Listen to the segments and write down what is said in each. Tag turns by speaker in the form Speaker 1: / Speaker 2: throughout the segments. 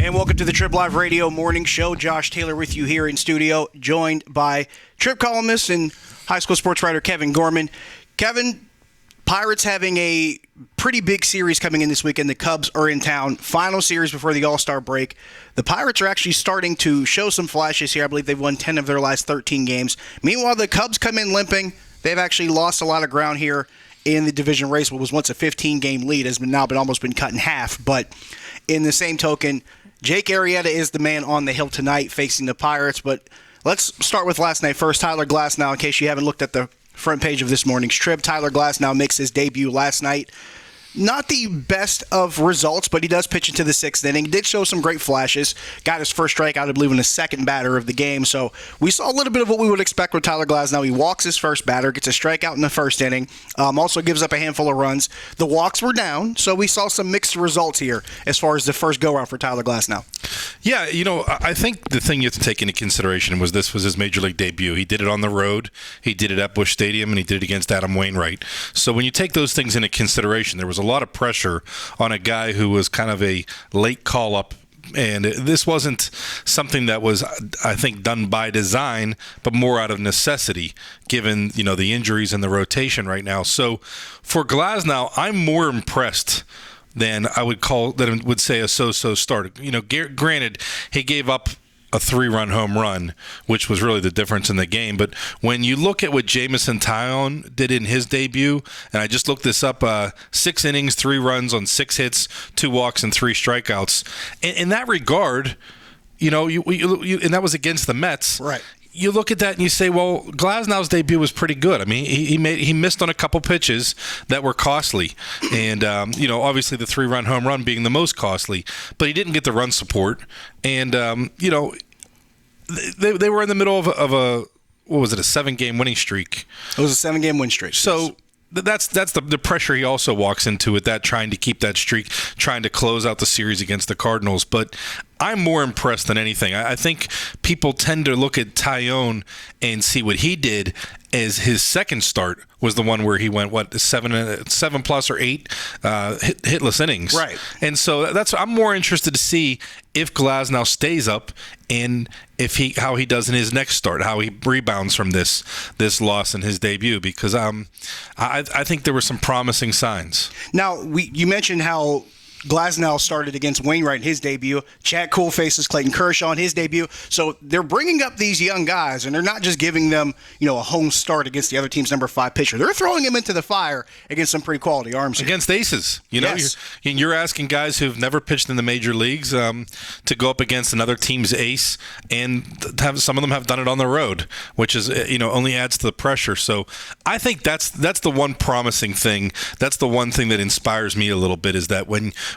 Speaker 1: And welcome to the Trib Live Radio Morning Show. Josh Taylor with you here in studio, joined by Trib columnist and high school sports writer Kevin Gorman. Kevin, Pirates having a pretty big series coming in this weekend. The Cubs are in town. Final series before the All-Star break. The Pirates are actually starting to show some flashes here. I believe they've won 10 of their last 13 games. Meanwhile, the Cubs come in limping. They've actually lost a lot of ground here in the division race. What was once a 15-game lead has now been almost been cut in half. But in the same token, Jake Arrieta is the man on the hill tonight facing the Pirates. But let's start with last night first. Tyler Glasnow, in case you haven't looked at the front page of this morning's Trib, Tyler Glasnow makes his debut last night. Not the best of results, but he does pitch into the sixth inning. Did show some great flashes. Got his first strikeout, I believe, in the second batter of the game. So we saw a little bit of what we would expect with Tyler Glasnow. He walks his first batter, gets a strikeout in the first inning, also gives up a handful of runs. The walks were down, so we saw some mixed results here as far as the first go-around for Tyler Glasnow.
Speaker 2: Yeah, I think the thing you have to take into consideration was this was his major league debut. He did it on the road, he did it at Busch Stadium, and he did it against Adam Wainwright. So when you take those things into consideration, there was a lot of pressure on a guy who was kind of a late call-up. And this wasn't something that was, I think, done by design, but more out of necessity, given, the injuries and the rotation right now. So for Glasnow, I'm more impressed than I would say a so-so start. Granted, he gave up a 3-run home run, which was really the difference in the game. But when you look at what Jameson Taillon did in his debut, and I just looked this up, 6 innings, 3 runs on 6 hits, 2 walks, and 3 strikeouts. In that regard, and that was against the Mets.
Speaker 1: Right.
Speaker 2: You look at that and you say, well, Glasnow's debut was pretty good. I mean, he missed on a couple pitches that were costly, and obviously the 3-run home run being the most costly, but he didn't get the run support, and they were in the middle of a 7-game winning streak.
Speaker 1: It was a 7-game win streak.
Speaker 2: So that's the pressure he also walks into with that, trying to keep that streak, trying to close out the series against the Cardinals. But I'm more impressed than anything. I think people tend to look at Taillon and see what he did as his second start was the one where he went 7 plus or 8 hitless innings.
Speaker 1: Right.
Speaker 2: And so I'm more interested to see if Glasnow stays up and how he does in his next start, how he rebounds from this loss in his debut, because I think there were some promising signs.
Speaker 1: Now, you mentioned how Glasnow started against Wainwright in his debut. Chad Kuhl faces Clayton Kershaw in his debut. So they're bringing up these young guys, and they're not just giving them, a home start against the other team's number 5 pitcher. They're throwing him into the fire against some pretty quality arms here.
Speaker 2: Against aces.
Speaker 1: Yes.
Speaker 2: You're asking guys who've never pitched in the major leagues to go up against another team's ace, and some of them have done it on the road, which is, only adds to the pressure. So I think that's the one promising thing. That's the one thing that inspires me a little bit, is that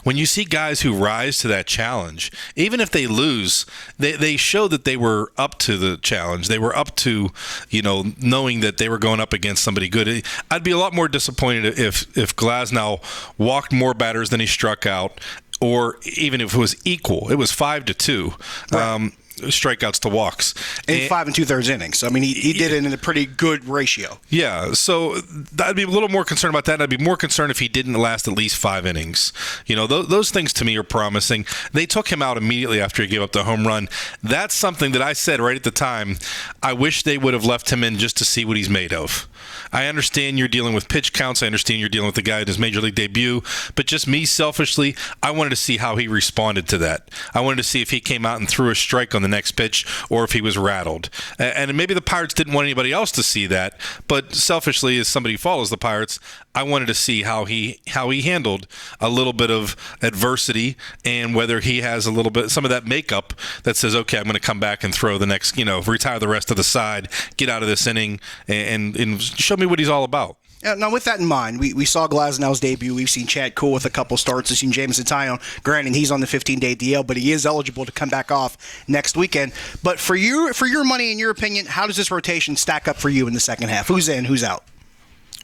Speaker 2: when you see guys who rise to that challenge, even if they lose, they show that they were up to the challenge. They were up to, knowing that they were going up against somebody good. I'd be a lot more disappointed if Glasnow walked more batters than he struck out, or even if it was equal. It was 5-2. Right. Strikeouts to walks
Speaker 1: in 5 2/3 innings. I mean, he did it in a pretty good ratio.
Speaker 2: Yeah, so I'd be a little more concerned about that. I'd be more concerned if he didn't last at least 5 innings. Those things to me are promising. They took him out immediately after he gave up the home run. That's something that I said right at the time. I wish they would have left him in just to see what he's made of. I understand you're dealing with pitch counts. I understand you're dealing with the guy at his major league debut. But just me, selfishly, I wanted to see how he responded to that. I wanted to see if he came out and threw a strike on the next pitch, or if he was rattled. And maybe the Pirates didn't want anybody else to see that. But selfishly, as somebody who follows the Pirates, I wanted to see how he handled a little bit of adversity, and whether he has some of that makeup that says, okay, I'm going to come back and throw the next, retire the rest of the side, get out of this inning, and show me what he's all about.
Speaker 1: Now, with that in mind, we saw Glasnow's debut. We've seen Chad Kuhl with a couple starts. We've seen Jameson Taillon. Granted, he's on the 15-day DL, but he is eligible to come back off next weekend. But for your money, in your opinion, how does this rotation stack up for you in the second half? Who's in, who's out?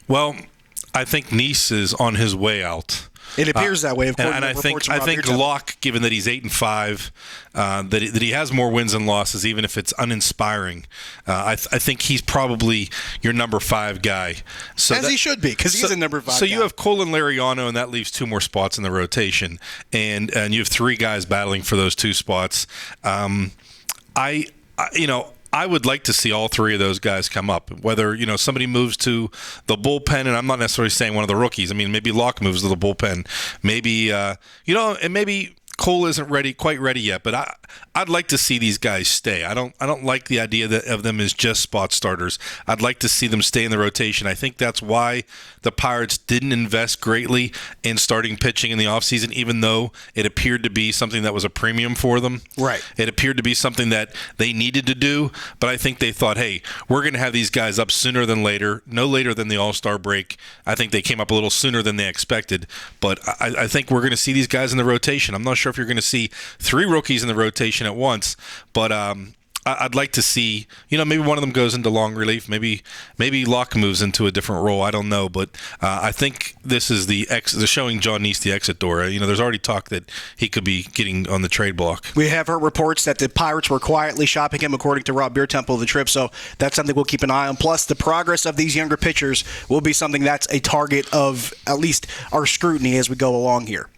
Speaker 2: Well, I think Nice is on his way out.
Speaker 1: It appears that way.
Speaker 2: And I think Locke, given that he's 8-5, that he has more wins and losses, even if it's uninspiring. I think he's probably your number 5 guy. So
Speaker 1: he should be, because he's a number 5
Speaker 2: So
Speaker 1: guy.
Speaker 2: you have Cole and Lariano, and that leaves 2 more spots in the rotation, and you have 3 guys battling for those 2 spots. I would like to see all 3 of those guys come up. Whether somebody moves to the bullpen, and I'm not necessarily saying one of the rookies. I mean, maybe Locke moves to the bullpen. Maybe and maybe Cole isn't quite ready yet. But I'd like to see these guys stay. I don't like the idea of them as just spot starters. I'd like to see them stay in the rotation. I think that's why the Pirates didn't invest greatly in starting pitching in the offseason, even though it appeared to be something that was a premium for them.
Speaker 1: Right.
Speaker 2: It appeared to be something that they needed to do, but I think they thought, hey, we're going to have these guys up sooner than later, no later than the All-Star break. I think they came up a little sooner than they expected, but I think we're going to see these guys in the rotation. I'm not sure if you're going to see 3 rookies in the rotation at once, but I'd like to see, maybe one of them goes into long relief. Maybe Locke moves into a different role. I don't know, but I think this is the showing John Neese the exit door. There's already talk that he could be getting on the trade block.
Speaker 1: We have heard reports that the Pirates were quietly shopping him, according to Rob Beertemple of the Trip. So that's something we'll keep an eye on. Plus, the progress of these younger pitchers will be something that's a target of at least our scrutiny as we go along here.